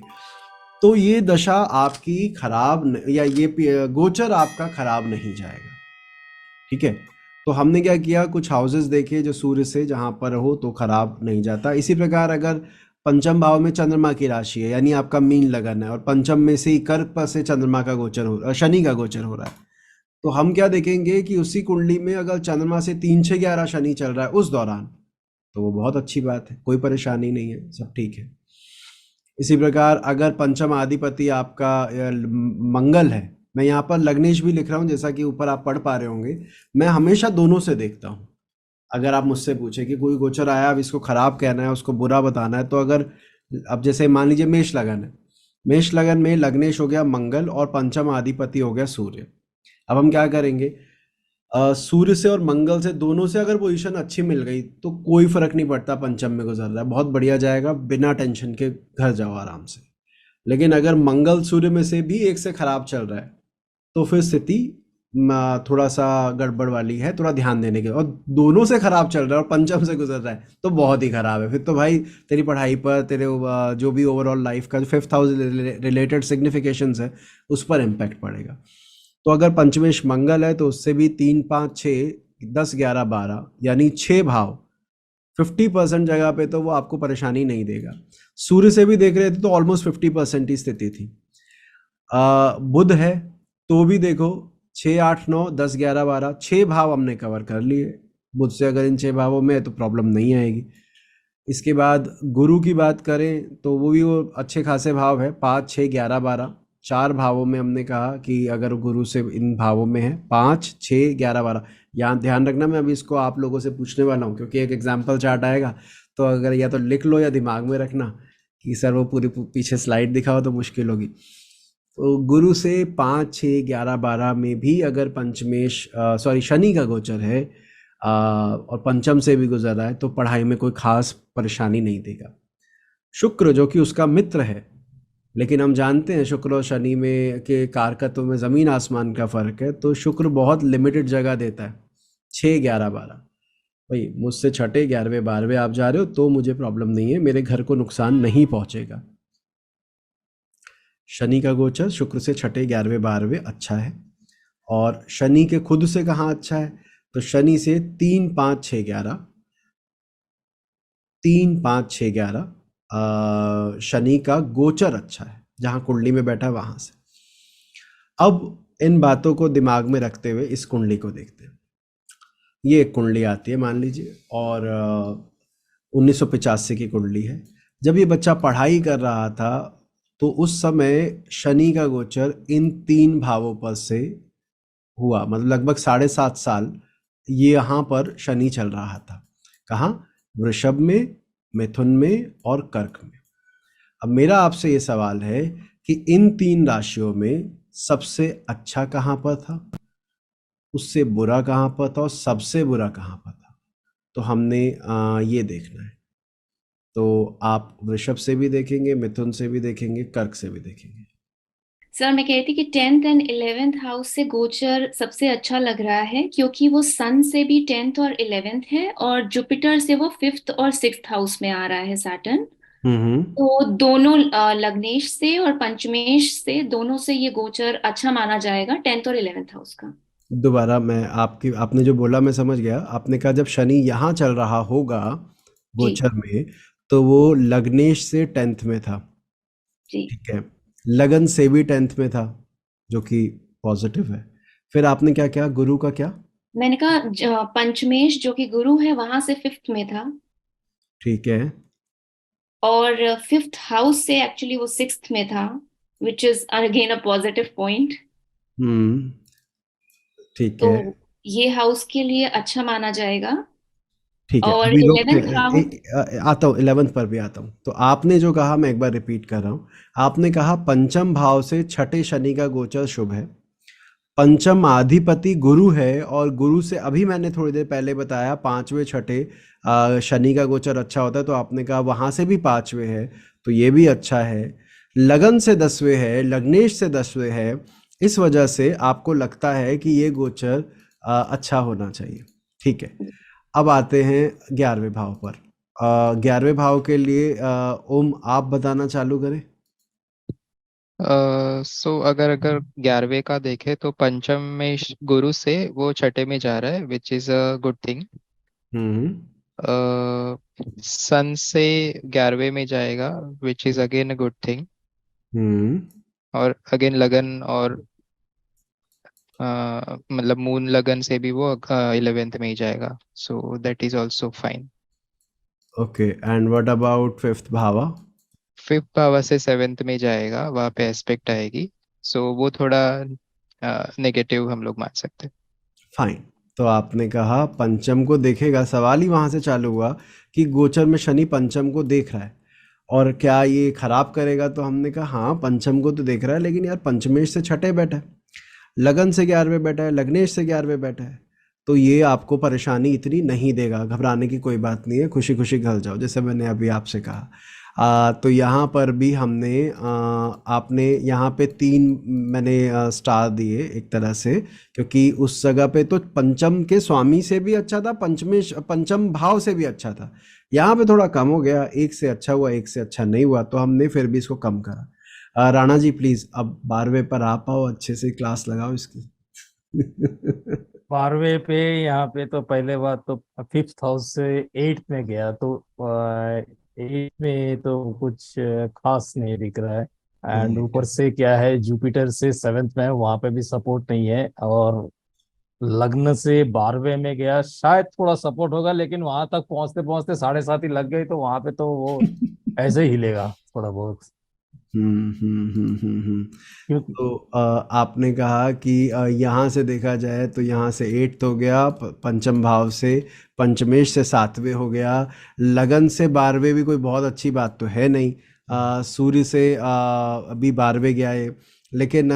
A: तो ये दशा आपकी खराब या ये गोचर आपका खराब नहीं जाएगा, ठीक है। तो हमने क्या किया, कुछ हाउसेस देखे जो सूर्य से जहाँ पर हो तो खराब नहीं जाता। इसी प्रकार अगर पंचम भाव में चंद्रमा की राशि है, यानी आपका मीन लगन है, और पंचम में से ही कर्क पर से चंद्रमा का गोचर हो, शनि का गोचर हो रहा है, तो हम क्या देखेंगे कि उसी कुंडली में अगर चंद्रमा से 3 6 11 शनि चल रहा है उस दौरान, तो वो बहुत अच्छी बात है, कोई परेशानी नहीं है, सब ठीक है। इसी प्रकार अगर पंचम अधिपति आपका मंगल है, मैं यहाँ पर लग्नेश भी लिख रहा हूँ जैसा कि ऊपर आप पढ़ पा रहे होंगे, मैं हमेशा दोनों से देखता हूँ। अगर आप मुझसे पूछे कि कोई गोचर आया, अब इसको खराब कहना है, उसको बुरा बताना है, तो अगर अब जैसे मान लीजिए मेष लगन है, मेष लगन में लग्नेश हो गया मंगल और पंचम अधिपति हो गया सूर्य। अब हम क्या करेंगे, सूर्य से और मंगल से, दोनों से अगर पोजीशन अच्छी मिल गई तो कोई फर्क नहीं पड़ता, पंचम में गुजर रहा है बहुत बढ़िया जाएगा, बिना टेंशन के घर जाओ आराम से। लेकिन अगर मंगल सूर्य में से भी एक से खराब चल रहा है तो फिर स्थिति थोड़ा सा गड़बड़ वाली है, थोड़ा ध्यान देने के। और दोनों से खराब चल रहा है और पंचम से गुजर रहा है तो बहुत ही खराब है। फिर तो भाई तेरी पढ़ाई पर, तेरे जो भी ओवरऑल लाइफ का जो 5th हाउस रिलेटेड सिग्निफिकेशंस है उस पर इम्पैक्ट पड़ेगा। तो अगर पंचमेश मंगल है तो उससे भी 3, 5, 6, 10, 11, 12 यानी 6 भाव 50% जगह पे तो वो आपको परेशानी नहीं देगा। सूर्य से भी देख रहे थे तो ऑलमोस्ट 50% ही स्थिति थी। बुध है तो भी देखो 6, 8, 9, 10, 11, 12 6 भाव हमने कवर कर लिए। बुध से अगर इन 6 भावों में है तो प्रॉब्लम नहीं आएगी। इसके बाद गुरु की बात करें तो वो भी वो अच्छे खासे भाव है, 5, 6, 11, 12 4 भावों में हमने कहा कि अगर गुरु से इन भावों में है 5, 6, 11, 12। यहाँ ध्यान रखना, मैं अभी इसको आप लोगों से पूछने वाला हूँ क्योंकि एक एग्जाम्पल चार्ट आएगा तो अगर या तो लिख लो या दिमाग में रखना कि सर वो पूरी पीछे स्लाइड दिखाओ तो मुश्किल होगी। तो गुरु से 5, 6, 11, 12 में भी अगर शनि का गोचर है और पंचम से भी गुजर रहा है तो पढ़ाई में कोई खास परेशानी नहीं देगा। शुक्र जो कि उसका मित्र है, लेकिन हम जानते हैं शुक्र और शनि में के कारकत्व में ज़मीन आसमान का फ़र्क है, तो शुक्र बहुत लिमिटेड जगह देता है। 6, 11, 12 भाई मुझसे 6, 11, 12 आप जा रहे हो तो मुझे प्रॉब्लम नहीं है, मेरे घर को नुकसान नहीं पहुंचेगा। शनि का गोचर शुक्र से 6, 11, 12 अच्छा है। और शनि के खुद से कहाँ अच्छा है तो शनि से 3, 5, 6, 11 3, 5, 6, 11 शनि का गोचर अच्छा है, जहाँ कुंडली में बैठा है वहाँ से। अब इन बातों को दिमाग में रखते हुए इस कुंडली को देखते हैं। ये एक कुंडली आती है मान लीजिए और 1985 की कुंडली है। जब ये बच्चा पढ़ाई कर रहा था तो उस समय शनि का गोचर इन 3 भावों पर से हुआ, मतलब लगभग 7.5 साल ये यहाँ पर शनि चल रहा था। कहाँ? वृषभ में, मिथुन में और कर्क में। अब मेरा आपसे ये सवाल है कि इन 3 राशियों में सबसे अच्छा कहाँ पर था, उससे बुरा कहाँ पर था और सबसे बुरा कहाँ पर था, तो हमने ये देखना है। तो आप वृषभ से भी देखेंगे, मिथुन से भी देखेंगे, कर्क से भी देखेंगे।
E: सर मैं कह रही थी कि 10th एंड 11th हाउस से गोचर सबसे अच्छा लग रहा है क्योंकि वो सन से भी 10th और 11th है और जुपिटर से वो 5th और 6th हाउस में आ रहा है सैटर्न। तो दोनों लग्नेश से और पंचमेश से दोनों से ये गोचर अच्छा माना जाएगा 10th और 11th हाउस का।
A: दोबारा मैं आपने जो बोला मैं समझ गया। आपने कहा जब शनि यहाँ चल रहा होगा गोचर में तो वो लग्नेश से 10th में था,
E: जी
A: ठीक है, लगन से भी 10th में था जो कि पॉजिटिव है। फिर आपने क्या किया, गुरु का क्या?
E: मैंने कहा पंचमेश जो कि गुरु है वहां से 5th में था,
A: ठीक है,
E: और 5th हाउस से एक्चुअली वो 6th में था, विच is again a positive point.
A: ठीक
E: तो
A: है,
E: ये हाउस के लिए अच्छा माना जाएगा।
A: ठीक है।
E: और
A: अभी
E: 11th हाउस
A: आता हूँ, 11th पर भी आता हूँ। तो आपने जो कहा मैं एक बार रिपीट कर रहा हूँ। आपने कहा पंचम भाव से 6ठे शनि का गोचर शुभ है, पंचम अधिपति गुरु है और गुरु से अभी मैंने थोड़ी देर पहले बताया 5वें 6ठे शनि का गोचर अच्छा होता है, तो आपने कहा वहाँ से भी 5वें है तो ये भी अच्छा है। लगन से 10वें है, लग्नेश से 10वें है, इस वजह से आपको लगता है कि ये गोचर अच्छा होना चाहिए, ठीक है। अब आते हैं 11वें भाव पर। 11वें भाव के लिए ओम आप बताना चालू करें।
C: सो अगर 11वें का देखे तो पंचम में गुरु से वो 6ठे में जा रहा है, which is a good thing. Sun से 11वें में जाएगा, which is again a good thing. और अगेन लगन और मतलब मून लगन से भी वो 11th में ही जाएगा, so that is also fine.
A: Okay, and what about 5th bhava?
C: 5th भाव से 7th में जाएगा, वहाँ पे एस्पेक्ट आएगी, सो वो थोड़ा नेगेटिव हम लोग मान सकते हैं।
A: फाइन। तो आपने कहा पंचम को देखेगा, सवाल ही वहां से चालू हुआ कि गोचर में शनि पंचम को देख रहा है और क्या ये खराब करेगा, तो हमने कहा हाँ पंचम को तो देख रहा है, लेकिन यार पंचमेश से 6ठे बैठा है, लगन से 11वें बैठा है, लग्नेश से 11वें बैठा है, तो ये आपको परेशानी इतनी नहीं देगा, घबराने की कोई बात नहीं है, खुशी खुशी घर जाओ, जैसे मैंने अभी आपसे कहा। तो यहाँ पर भी हमने आपने यहाँ पे 3 मैंने स्टार दिए एक तरह से, क्योंकि उस जगह पे तो पंचम के स्वामी से भी अच्छा था, पंचम भाव से भी अच्छा था। यहाँ पे थोड़ा कम हो गया, एक से अच्छा हुआ, एक से अच्छा नहीं हुआ, तो हमने फिर भी इसको कम करा। राणा जी प्लीज अब 12वें पर आ पाओ, अच्छे से क्लास लगाओ इसकी।
D: 12वें पे यहाँ पे तो पहले बात तो 5th हाउस से 8th में गया, तो 8th में तो कुछ खास नहीं दिख रहा है। एंड ऊपर से क्या है, जुपिटर से 7th में है, वहां पे भी सपोर्ट नहीं है। और लग्न से 12वें में गया, शायद थोड़ा सपोर्ट होगा, लेकिन वहां तक पहुंचते पहुंचते 7.5 ही लग गई, तो वहां पे तो वो ऐसे ही हिलेगा थोड़ा बहुत। क्योंकि
A: तो आपने कहा कि यहाँ से देखा जाए तो यहाँ से 8th हो गया, पंचम भाव से, पंचमेश से 7वें हो गया, लगन से 12वें भी कोई बहुत अच्छी बात तो है नहीं, सूर्य से अभी 12वें गया है, लेकिन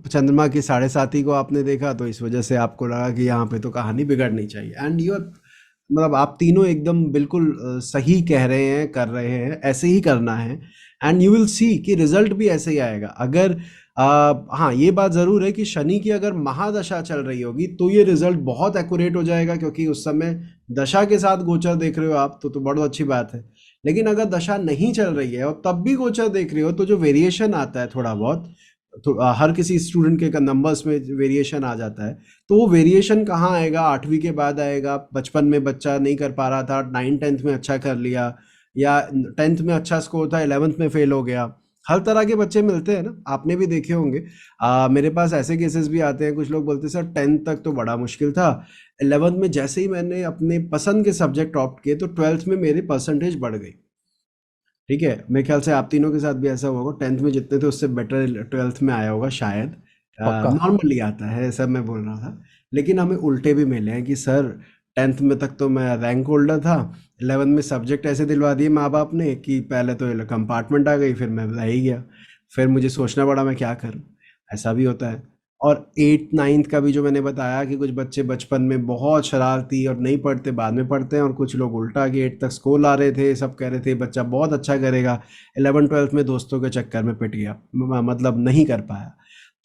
A: चंद्रमा की 7.5 को आपने देखा, तो इस वजह से आपको लगा कि यहाँ पे तो कहानी बिगड़नी चाहिए। एंड यू मतलब आप तीनों एकदम बिल्कुल सही कह रहे हैं, कर रहे हैं, ऐसे ही करना है। एंड यू विल सी कि रिजल्ट भी ऐसे ही आएगा। अगर हाँ, ये बात ज़रूर है कि शनि की अगर महादशा चल रही होगी तो ये रिजल्ट बहुत एक्यूरेट हो जाएगा, क्योंकि उस समय दशा के साथ गोचर देख रहे हो आप, तो बहुत अच्छी बात है। लेकिन अगर दशा नहीं चल रही है और तब भी गोचर देख रहे हो, तो जो वेरिएशन आता है थोड़ा बहुत, तो हर किसी स्टूडेंट के नंबर्स में वेरिएशन आ जाता है, तो वो वेरिएशन कहाँ आएगा? 8वीं के बाद आएगा। बचपन में बच्चा नहीं कर पा रहा था, 9th-10th में अच्छा कर लिया, या 10th में अच्छा स्कोर था, 11th में फेल हो गया। हर तरह के बच्चे मिलते हैं ना, आपने भी देखे होंगे। मेरे पास ऐसे केसेस भी आते हैं, कुछ लोग बोलते हैं सर 10th तक तो बड़ा मुश्किल था, 11th में जैसे ही मैंने अपने पसंद के सब्जेक्ट ऑप्ट किए तो 12th में मेरी परसेंटेज बढ़ गई। ठीक है, मेरे ख्याल से आप तीनों के साथ भी ऐसा होगा, 10th में जितने थे उससे बेटर 12th में आया होगा शायद।
D: पक्का।
A: नॉर्मली आता है, सब मैं बोल रहा था। लेकिन हमें उल्टे भी मिले हैं कि सर 10th में तक तो मैं रैंक होल्डर था, 11th में सब्जेक्ट ऐसे दिलवा दिए माँ बाप ने कि पहले तो कंपार्टमेंट आ गई, फिर मैं रह ही गया, फिर मुझे सोचना पड़ा मैं क्या करूँ। ऐसा भी होता है। और 8th-9th का भी जो मैंने बताया कि कुछ बच्चे बचपन में बहुत शरारती और नहीं पढ़ते, बाद में पढ़ते हैं, और कुछ लोग उल्टा कि 8th तक स्कोर ला रहे थे, सब कह रहे थे बच्चा बहुत अच्छा करेगा, 11th-12th में दोस्तों के चक्कर में पिट गया, मतलब नहीं कर पाया।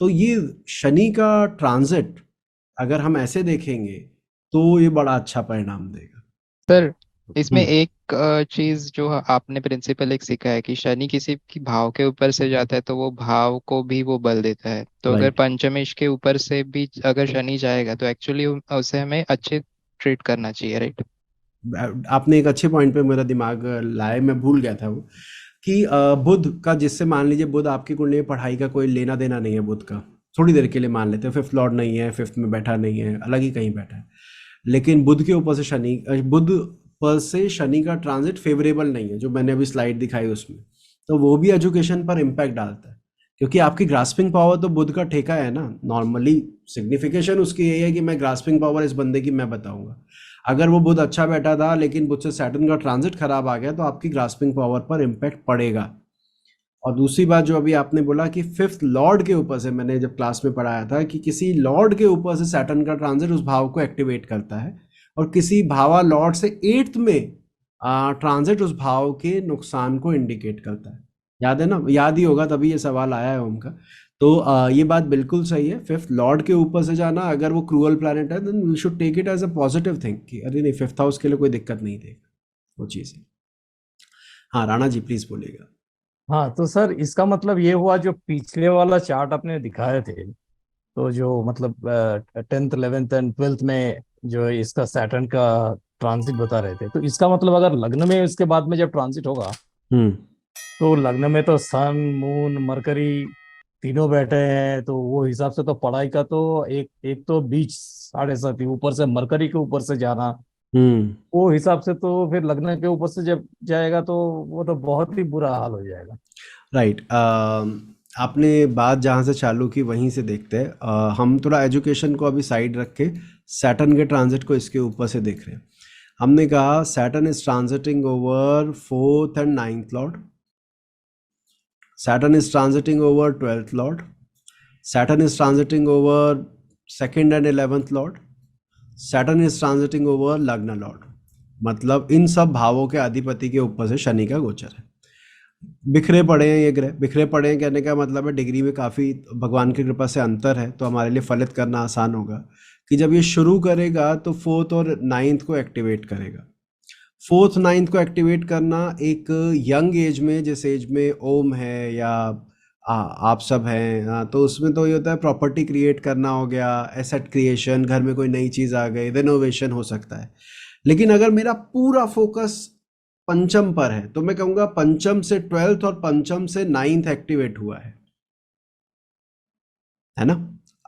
A: तो ये शनि का ट्रांजिट अगर हम ऐसे देखेंगे तो ये बड़ा अच्छा परिणाम देगा।
C: सर, इसमें
A: हम्म,
C: एक चीज जो आपने प्रिंसिपल एक सीखा है कि शनि किसी की भाव के ऊपर से जाता है तो वो भाव को भी वो बल देता है। तो अगर
A: राइट।
C: पंचमेश के ऊपर से भी अगर शनि जाएगा तो एक्चुअली उसे हमें अच्छे ट्रीट करना चाहिए, राइट?
A: आपने एक अच्छे पॉइंट पे मेरा दिमाग लाए, मैं भूल गया था वो, कि बुध का, जिससे मान लीजिए बुध आपकी कुंडली में पढ़ाई का कोई लेना देना नहीं है, बुध का थोड़ी देर के लिए मान लेते हैं 5th लॉर्ड नहीं है, 5th में बैठा नहीं है, अलग ही कहीं बैठा है, लेकिन बुध के ऊपर से शनि, बुध पर से शनि का ट्रांजिट फेवरेबल नहीं है, जो मैंने अभी स्लाइड दिखाई उसमें, तो वो भी एजुकेशन पर इम्पैक्ट डालता है, क्योंकि आपकी ग्रास्पिंग पावर तो बुध का ठेका है ना। नॉर्मली सिग्निफिकेशन उसकी यही है कि मैं ग्रास्पिंग पावर इस बंदे की मैं बताऊंगा। अगर वो बुध अच्छा बैठा था लेकिन बुध से सैटर्न का ट्रांजिट खराब आ गया, तो आपकी ग्रास्पिंग पावर पर इम्पैक्ट पड़ेगा। और दूसरी बात जो अभी आपने बोला कि 5th लॉर्ड के ऊपर से, मैंने जब क्लास में पढ़ाया था कि किसी लॉर्ड के ऊपर से सैटर्न का ट्रांजिट उस भाव को एक्टिवेट करता है, और किसी भावा लॉर्ड से 8th में ट्रांजिट उस भाव के नुकसान को इंडिकेट करता है। याद है ना? याद ही होगा, तभी ये सवाल आया है उनका। तो ये बात बिल्कुल सही है, 5th लॉर्ड के ऊपर से जाना, अगर वो क्रूअल प्लैनेट है then we should take it as a positive thing कि अरे नहीं, 5th हाउस के लिए कोई दिक्कत नहीं देगा वो चीज़ है। हाँ, राणा जी प्लीज बोलिएगा।
D: हाँ, तो सर इसका मतलब ये हुआ, जो पिछले वाला चार्ट आपने दिखाए थे, तो जो मतलब 10th 11th एंड 12th में जो इसका सैटर्न का ट्रांजिट बता रहे थे, तो इसका मतलब अगर लग्न में इसके बाद में जब ट्रांजिट होगा,
A: हम्म,
D: तो लग्न में तो सन मून मरकरी तीनों बैठे हैं, तो वो हिसाब से तो पढ़ाई का तो एक एक तो बीच 7.5 ऊपर से मरकरी के ऊपर से जाना,
A: हम्म,
D: वो हिसाब से तो फिर लग्न के ऊपर से जब जाएगा तो वो तो बहुत ही बुरा हाल हो जाएगा।
A: राइट। आपने बात जहाँ से चालू की वहीं से देखते हैं। हम थोड़ा एजुकेशन को अभी साइड रख के सैटर्न के ट्रांजिट को इसके ऊपर से देख रहे हैं। हमने कहा Saturn is transiting over 4th and 9th Lord, Saturn is transiting over 12th Lord, Saturn is transiting over 2nd and 11th Lord, Saturn is transiting over लग्न लॉर्ड। मतलब इन सब भावों के अधिपति के ऊपर से शनि का गोचर है। बिखरे पड़े हैं ये ग्रह, बिखरे पड़े हैं कहने का मतलब है डिग्री में काफ़ी भगवान की कृपा से अंतर है, तो हमारे लिए फलित करना आसान होगा कि जब ये शुरू करेगा तो 4th और 9th को एक्टिवेट करेगा। 4th 9th को एक्टिवेट करना एक यंग एज में, जिस एज में ओम है या आप सब हैं, तो उसमें तो ये होता है प्रॉपर्टी क्रिएट करना हो गया, एसेट क्रिएशन, घर में कोई नई चीज़ आ गई, रेनोवेशन हो सकता है। लेकिन अगर मेरा पूरा फोकस पंचम पर है तो मैं कहूँगा पंचम से 12th और पंचम से 9th एक्टिवेट हुआ है ना।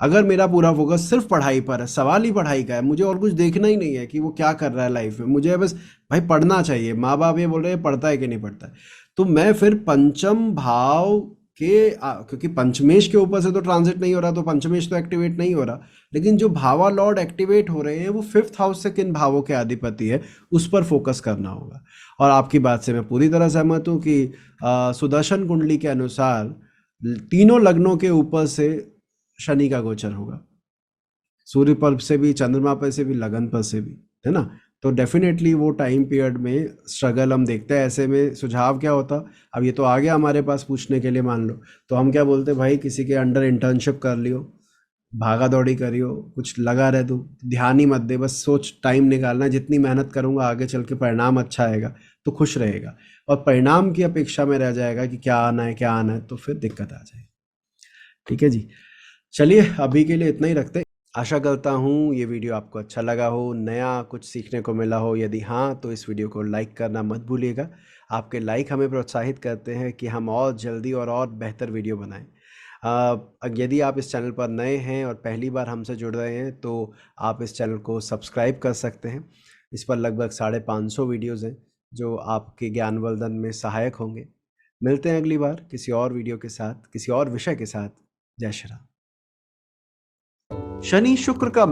A: अगर मेरा पूरा फोकस सिर्फ पढ़ाई पर है, सवाल ही पढ़ाई का है, मुझे और कुछ देखना ही नहीं है कि वो क्या कर रहा है लाइफ में, मुझे बस भाई पढ़ना चाहिए, माँ बाप ये बोल रहे हैं पढ़ता है कि नहीं पढ़ता है, तो मैं फिर पंचम भाव के क्योंकि पंचमेश के ऊपर से तो ट्रांजिट नहीं हो रहा, तो पंचमेश तो एक्टिवेट नहीं हो रहा, लेकिन जो भावा लॉर्ड एक्टिवेट हो रहे हैं वो 5th हाउस से किन भावों के अधिपति है उस पर फोकस करना होगा। और आपकी बात से मैं पूरी तरह सहमत हूँ कि सुदर्शन कुंडली के अनुसार तीनों लग्नों के ऊपर से शनि का गोचर होगा, सूर्य पर से भी, चंद्रमा पर से भी, लगन पर से भी, है ना। तो डेफिनेटली वो टाइम पीरियड में स्ट्रगल हम देखते हैं। ऐसे में सुझाव क्या होता, अब ये तो आ गया हमारे पास पूछने के लिए मान लो, तो हम क्या बोलते भाई किसी के अंडर इंटर्नशिप कर लियो, भागा दौड़ी करियो, कुछ लगा रहे तू, ध्यान ही मत दे, बस सोच टाइम निकालना, जितनी मेहनत करूंगा आगे चल के परिणाम अच्छा आएगा तो खुश रहेगा, और परिणाम की अपेक्षा में रह जाएगा कि क्या आना है क्या आना है, तो फिर दिक्कत आ जाएगी। ठीक है जी, चलिए अभी के लिए इतना ही रखते हैं। आशा करता हूँ ये वीडियो आपको अच्छा लगा हो, नया कुछ सीखने को मिला हो। यदि हाँ तो इस वीडियो को लाइक करना मत भूलिएगा। आपके लाइक हमें प्रोत्साहित करते हैं कि हम और जल्दी और बेहतर वीडियो बनाएं। यदि आप इस चैनल पर नए हैं और पहली बार हमसे जुड़ रहे हैं तो आप इस चैनल को सब्सक्राइब कर सकते हैं। इस पर लगभग 550 वीडियोज़ हैं जो आपके ज्ञानवर्धन में सहायक होंगे। मिलते हैं अगली बार किसी और वीडियो के साथ, किसी और विषय के साथ। जय श्री राम। शनि शुक्र का